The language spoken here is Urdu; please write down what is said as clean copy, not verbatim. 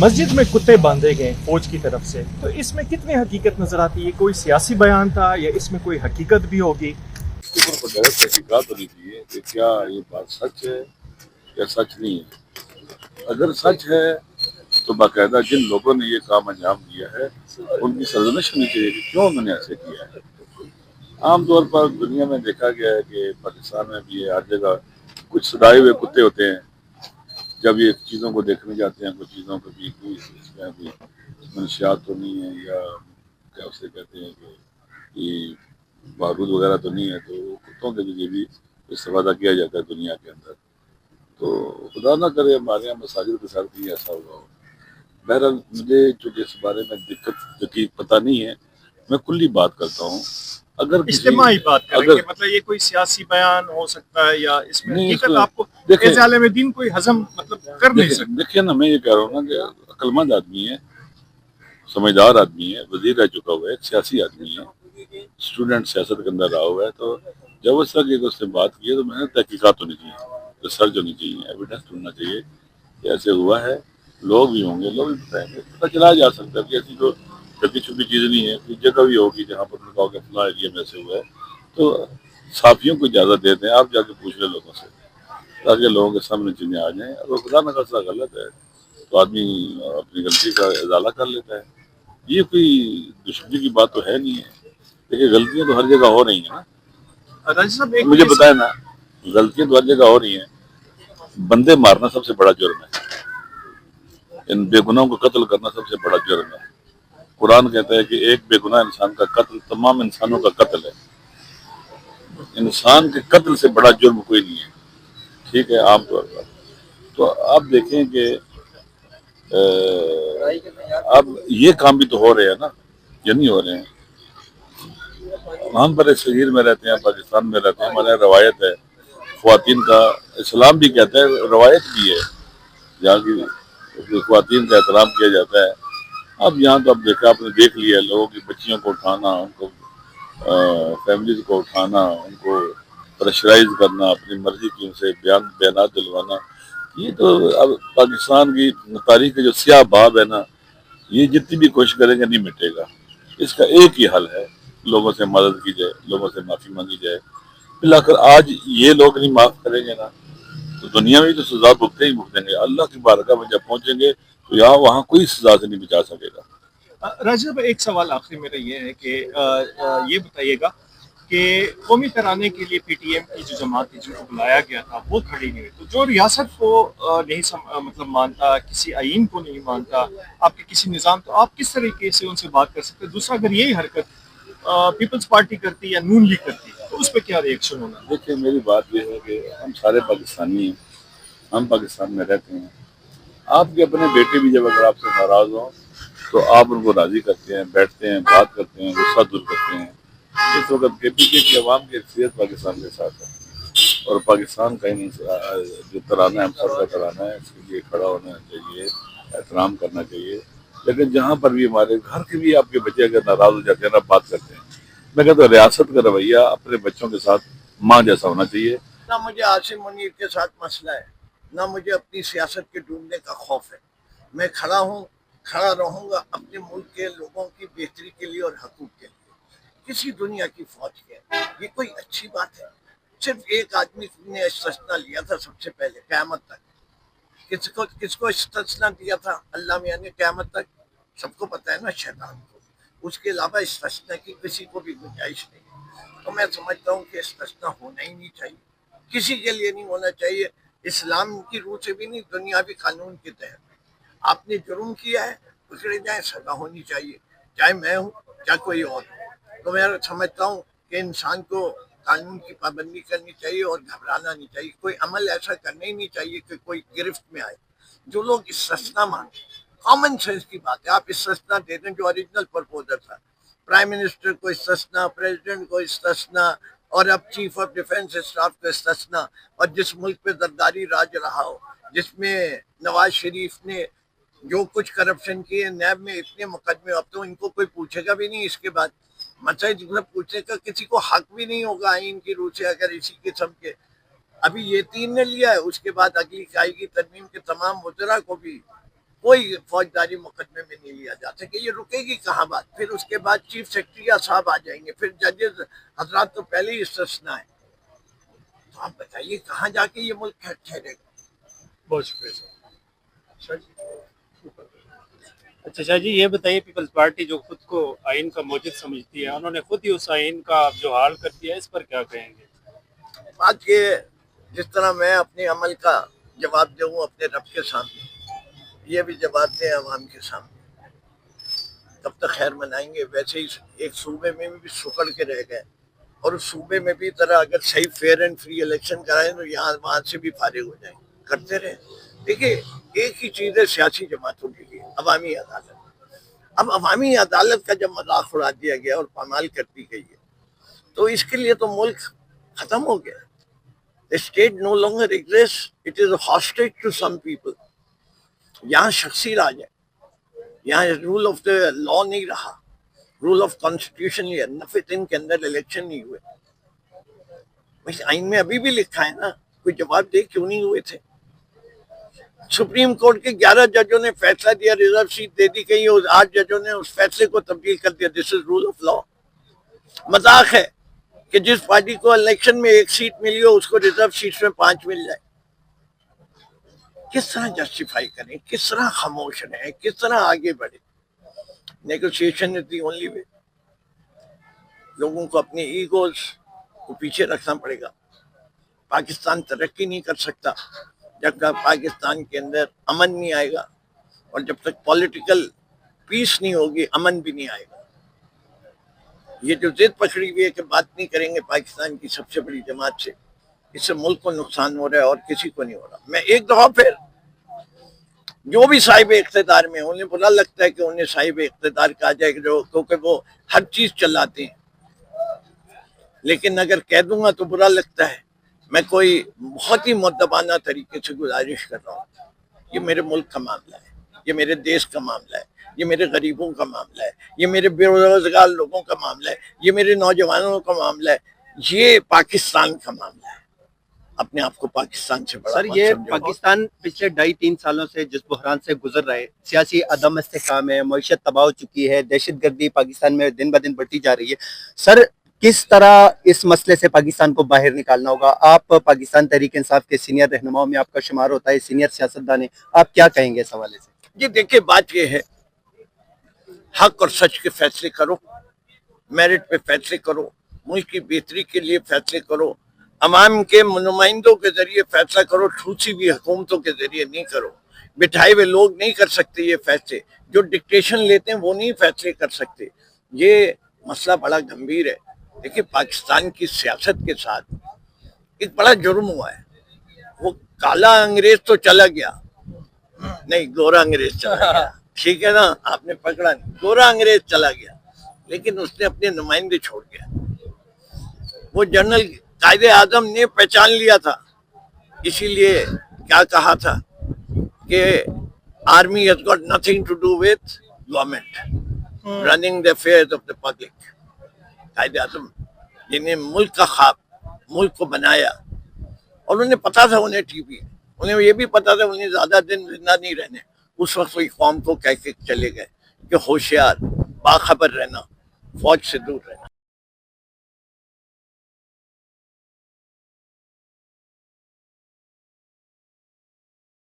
مسجد میں کتے باندھے گئے فوج کی طرف سے، تو اس میں کتنی حقیقت نظر آتی ہے؟ کوئی سیاسی بیان تھا یا اس میں کوئی حقیقت بھی ہوگی؟ اس کے اوپر ڈائریکٹ تحقیقات ہونی چاہیے کہ کیا یہ بات سچ ہے یا سچ نہیں ہے۔ اگر سچ ہے تو باقاعدہ جن لوگوں نے یہ کام انجام دیا ہے ان کی سرزنش ہونی چاہیے کہ کیوں انہوں نے ایسے کیا ہے۔ عام طور پر دنیا میں دیکھا گیا ہے کہ پاکستان میں بھی ہر جگہ کچھ سدائے ہوئے کتے ہوتے ہیں، جب یہ چیزوں کو دیکھنے جاتے ہیں، کچھ چیزوں کو بھی کوئی اس میں کوئی منشیات تو نہیں ہے یا کیا اسے کہتے ہیں کہ یہ بارود وغیرہ تو نہیں ہے، تو کتوں کے ذریعے بھی استفادہ کیا جاتا ہے دنیا کے اندر۔ تو خدا نہ کرے ہمارے یہاں مساجد کے ساتھ بھی ایسا ہوا ہو۔ بہرحال مجھے چونکہ اس بارے میں دقیق پتہ نہیں ہے، میں کلی بات کرتا ہوں۔ اگر کسی اجتماعی بات کریں اگر کہ مطلب یہ کوئی سیاسی بیان ہو سکتا ہے یا اس میں نہیں، اس حقیقت میں آپ کو دیکھیں ایز عالم دین کوئی ہضم مطلب کر نہیں سکتا؟ دیکھیں نا، میں یہ کہہ رہا ہوں نا کہ عقلمند آدمی ہے، سمجھدار آدمی ہے، وزیر رہ چکا ہوا ہے، ایک سیاسی آدمی ہے، اسٹوڈنٹ سیاست کے اندر رہا ہوا ہے، تو جب اس طرح کی اس نے بات کی ہے تو میں نے تحقیقات ہونی چاہیے، ریسرچ ہونی چاہیے، ایویڈنس ڈھونڈنا چاہیے کہ ایسے ہوا ہے۔ لوگ بھی ہوں گے، لوگ بھی بتائیں گے، پتہ چلا جا سکتا ہے کہ ایسی تو چھپی چھپی چیز نہیں ہے، کوئی جگہ بھی ہوگی جہاں پر لگاؤ کہ فلاں ایریا میں ایسے ہوا ہے، تو صحافیوں کو اجازت دے دیں، آپ جا کے پوچھ لیں لوگوں سے تاکہ لوگوں کے سامنے چیزیں آ جائیں۔ اگر خدا نہ خاصہ غلط ہے تو آدمی اپنی غلطی کا ازالہ کر لیتا ہے، یہ کوئی دشمنی کی بات تو ہے نہیں ہے۔ دیکھیے غلطیاں تو ہر جگہ ہو رہی ہیں نا، راجی صاحب ایک مجھے بتائیں نا، غلطیاں تو ہر جگہ ہو رہی ہیں۔ بندے مارنا سب سے بڑا جرم ہے، ان بے گناہوں کو قتل کرنا سب سے بڑا جرم ہے۔ قرآن کہتا ہے کہ ایک بے گناہ انسان کا قتل تمام انسانوں کا قتل ہے۔ انسان کے قتل سے بڑا جرم کوئی نہیں ہے، ٹھیک ہے، عام طور پر۔ تو آپ دیکھیں کہ اب یہ کام بھی تو ہو رہے ہیں نا، یہ نہیں ہو رہے ہیں۔ ہم بڑے شہیر میں رہتے ہیں، پاکستان میں رہتے ہیں، ہمارے یہاں روایت ہے خواتین کا، اسلام بھی کہتا ہے، روایت بھی ہے جہاں کی خواتین کا احترام کیا جاتا ہے۔ اب یہاں تو اب دیکھا، آپ نے دیکھ لیا، لوگوں کی بچیوں کو اٹھانا، ان کو فیملیز کو اٹھانا، ان کو پریشرائز کرنا، اپنی مرضی کی ان سے بیانات دلوانا، یہ تو اب پاکستان کی تاریخ کے جو سیاہ باب ہے نا، یہ جتنی بھی کوشش کریں گے نہیں مٹے گا۔ اس کا ایک ہی حل ہے، لوگوں سے مدد کی جائے، لوگوں سے معافی مانگی جائے۔ بالآخر آج یہ لوگ نہیں معاف کریں گے نا تو دنیا میں بھی تو سزا بھگتیں گے، اللہ کی بارگاہ میں جب پہنچیں گے تو یہاں وہاں کوئی سزا سے نہیں بچا سکے گا۔ راجی صاحب ایک سوال آخری میرا یہ ہے کہ یہ بتائیے گا کہ قومی ترانے کے لیے پی ٹی ایم کی جو جماعت تھی جن کو بلایا گیا تھا وہ کھڑی نہیں ہوئی، تو جو ریاست کو نہیں مطلب مانتا، کسی آئین کو نہیں مانتا، آپ کے کسی نظام، تو آپ کس طریقے سے ان سے بات کر سکتے ہیں؟ دوسرا، اگر یہی حرکت پیپلز پارٹی کرتی یا نون لیگ کرتی تو اس پہ کیا ری ایکشن ہونا؟ دیکھیں میری بات یہ ہے کہ ہم سارے پاکستانی ہیں، ہم پاکستان میں رہتے ہیں۔ آپ کے اپنے بیٹے بھی جب اگر آپ سے ناراض ہوں تو آپ ان کو راضی کرتے ہیں، بیٹھتے ہیں، بات کرتے ہیں، غصہ دور کرتے ہیں۔ اس وقت کے پی کے کی عوام کی اکثریت پاکستان کے ساتھ ہے، اور پاکستان کا جو ترانہ ہے، ہم سب کا ترانہ ہے، اس کے لیے کھڑا ہونا چاہیے، احترام کرنا چاہیے۔ لیکن جہاں پر بھی ہمارے گھر کے بھی آپ کے بچے اگر ناراض ہو جاتے ہیں نا، بات کرتے ہیں، میں کہتا ہوں ریاست کا رویہ اپنے بچوں کے ساتھ ماں جیسا ہونا چاہیے۔ نہ مجھے عاصم منیر کے ساتھ مسئلہ ہے، نہ مجھے اپنی سیاست کے ڈوبنے کا خوف ہے۔ میں کھڑا رہوں گا اپنے ملک کے لوگوں کی بہتری کے لیے اور حقوق کے لیے، کسی دنیا کی فوج کے۔ یہ کوئی اچھی بات ہے؟ صرف ایک آدمی نے استثنا لیا تھا سب سے پہلے قیامت تک۔ کس کو استثنا دیا تھا اللہ میاں نے قیامت تک؟ سب کو پتہ ہے نا، شیطان کو۔ اس کے علاوہ استثنا کی کسی کو بھی گنجائش نہیں ہے۔ تو میں سمجھتا ہوں کہ استثنا ہونا ہی نہیں چاہیے، کسی کے لیے نہیں ہونا چاہیے، اسلام کی روح سے بھی نہیں، دنیاوی قانون کے تحت۔ آپ نے جرم کیا ہے، پکڑے جائیں، سزا ہونی چاہیے، چاہے میں ہوں چاہے کوئی اور ہو۔ تو میں سمجھتا ہوں کہ انسان کو قانون کی پابندی کرنی چاہیے اور گھبرانا نہیں چاہیے، کوئی عمل ایسا کرنا ہی نہیں چاہیے کہ کوئی گرفت میں آئے۔ جو لوگ استثنا مانگتے، کامن سینس کی بات ہے، آپ استثنا دے دیں جو اوریجنل پرپوزل تھا، پرائم منسٹر کو استثنا، پریزیڈنٹ کو استثنا، اور اب چیف آف ڈیفنس اسٹاف کو استثنا۔ اور جس ملک پہ زرداری راج رہا ہو، جس میں نواز شریف نے جو کچھ کرپشن کیے، نیب میں اتنے مقدمے، اب تو ان کو کوئی پوچھے گا بھی نہیں اس کے بعد، مسئلہ پوچھنے کا کسی کو حق بھی نہیں ہوگا آئین کی روح سے، اگر اسی قسم کے۔ ابھی یہ 3 نے لیا ہے، اس کے بعد اگلی آئے گی ترمیم کے تمام وزراء کو بھی کوئی فوجداری مقدمے میں نہیں لیا جا سکے. یہ رکے گی کہاں بات؟ پھر اس کے بعد چیف سیکرٹری صاحب آ جائیں گے, پھر ججز حضرات تو پہلے ہی استثنا ہے. تو آپ بتائیے کہاں جا کے یہ ملک ٹھہرے گا؟ بہت شکریہ سر. اچھا شاہ جی یہ بتائیے پیپلز پارٹی جو خود کو آئین کا موجد سمجھتی ہے انہوں نے خود ہی اس آئین کا جو حال کر دیا ہے, اس پر کیا کہیں گے؟ بات یہ جس طرح میں اپنے عمل کا جواب دوں اپنے رب کے سامنے, یہ بھی جواب دیں عوام کے سامنے. تب تک خیر منائیں گے. ویسے ہی ایک صوبے میں بھی سکڑ کے رہ گئے, اور اس صوبے میں بھی طرح اگر صحیح فیئر اینڈ فری الیکشن کرائیں تو یہاں وہاں سے بھی فارغ ہو جائیں. کرتے رہے. دیکھیے ایک ہی چیز ہے سیاسی جماعتوں کے لیے, عوامی عدالت. اب عوامی عدالت کا جب مذاق اڑا دیا گیا اور پامال کر دی گئی ہے, تو اس کے لیے تو ملک ختم ہو گیا. The state no longer exists. It is a hostage to some people. یہاں شخصی راج ہے, یہاں رول آف دا لا نہیں رہا, رول آف کانسٹیٹیوشن نہیں ہے. 90 دن کے اندر الیکشن نہیں ہوئے. بھائی آئین میں ابھی بھی لکھا ہے نا, کوئی جواب دے کیوں نہیں ہوئے تھے؟ سپریم کورٹ کے 11 ججوں نے فیصلہ دیا, ریزرو سیٹ دے دی گئی, اور 8 ججوں نے اس فیصلے کو تبدیل کر دیا. دس از رول آف لا. مذاق ہے کہ جس پارٹی کو الیکشن میں 1 سیٹ ملی ہو اس کو ریزرو سیٹس میں 5 مل جائے. کس طرح جسٹیفائی کریں, کس طرح خاموش رہیں, کس طرح آگے بڑھیں؟ Negotiation is the only way. لوگوں کو اپنے ایگوز کو پیچھے رکھنا پڑے گا. پاکستان ترقی نہیں کر سکتا جب تک پاکستان کے اندر امن نہیں آئے گا, اور جب تک پولیٹیکل پیس نہیں ہوگی امن بھی نہیں آئے گا. یہ جو ضد پکڑی ہوئی ہے کہ بات نہیں کریں گے پاکستان کی سب سے بڑی جماعت سے, اس سے ملک کو نقصان ہو رہا ہے اور کسی کو نہیں ہو رہا. میں ایک دفعہ پھر جو بھی صاحب اقتدار میں انہیں برا لگتا ہے کہ انہیں صاحب اقتدار کہا جائے, کیونکہ وہ ہر چیز چلاتے ہیں, لیکن اگر کہہ دوں گا تو برا لگتا ہے. میں کوئی بہت ہی مؤدبانہ طریقے سے گزارش کر رہا ہوں. یہ میرے ملک کا معاملہ ہے, یہ میرے دیش کا معاملہ ہے, یہ میرے غریبوں کا معاملہ ہے, یہ میرے بے روزگار لوگوں کا معاملہ ہے, یہ میرے نوجوانوں کا معاملہ ہے, یہ پاکستان کا معاملہ ہے. اپنے آپ کو پاکستان سے بڑا سر مت یہ سمجھو. پاکستان پچھلے 2.5-3 سالوں سے جس بحران سے گزر رہے, سیاسی عدم استحکام ہے, معیشت تباہ ہو چکی ہے, دہشت گردی پاکستان میں دن بدن بڑھتی جا رہی ہے. سر کس طرح اس مسئلے سے پاکستان کو باہر نکالنا ہوگا؟ آپ پاکستان تحریک انصاف کے سینئر رہنماؤں میں آپ کا شمار ہوتا ہے, سینئر سیاستدان ہیں, آپ کیا کہیں گے اس حوالے سے؟ یہ دیکھیں بات یہ ہے, حق اور سچ کے فیصلے کرو, میرٹ پہ فیصلے کرو, ملک کی بہتری کے لیے فیصلے کرو, عوام کے نمائندوں کے ذریعے فیصلہ کرو, ٹھوسی بھی حکومتوں کے ذریعے نہیں کرو. بٹھائے ہوئے لوگ نہیں کر سکتے یہ فیصلے, جو ڈکٹیشن لیتے ہیں وہ نہیں فیصلے کر سکتے. یہ مسئلہ بڑا گمبھیر ہے. دیکھیں پاکستان کی سیاست کے ساتھ ایک بڑا جرم ہوا ہے. وہ کالا انگریز تو چلا گیا, نہیں گورا انگریز چلا گیا, ٹھیک ہے نا, آپ نے پکڑا نہیں, گورا انگریز چلا گیا, لیکن اس نے اپنے نمائندے چھوڑ گیا. وہ جنرل قائد اعظم نے پہچان لیا تھا, اسی لیے کیا کہا تھا کہ army has got nothing to do with government, running the affairs of the public. Quaid Azam جنہیں ملک کا خواب, ملک کو بنایا, اور انہیں پتا تھا انہیں ٹی وی, انہیں یہ بھی پتا تھا انہیں زیادہ دن زندہ نہیں رہنے. اس وقت وہ قوم کو کہہ کے چلے گئے کہ ہوشیار, باخبر رہنا, فوج سے دور رہنا.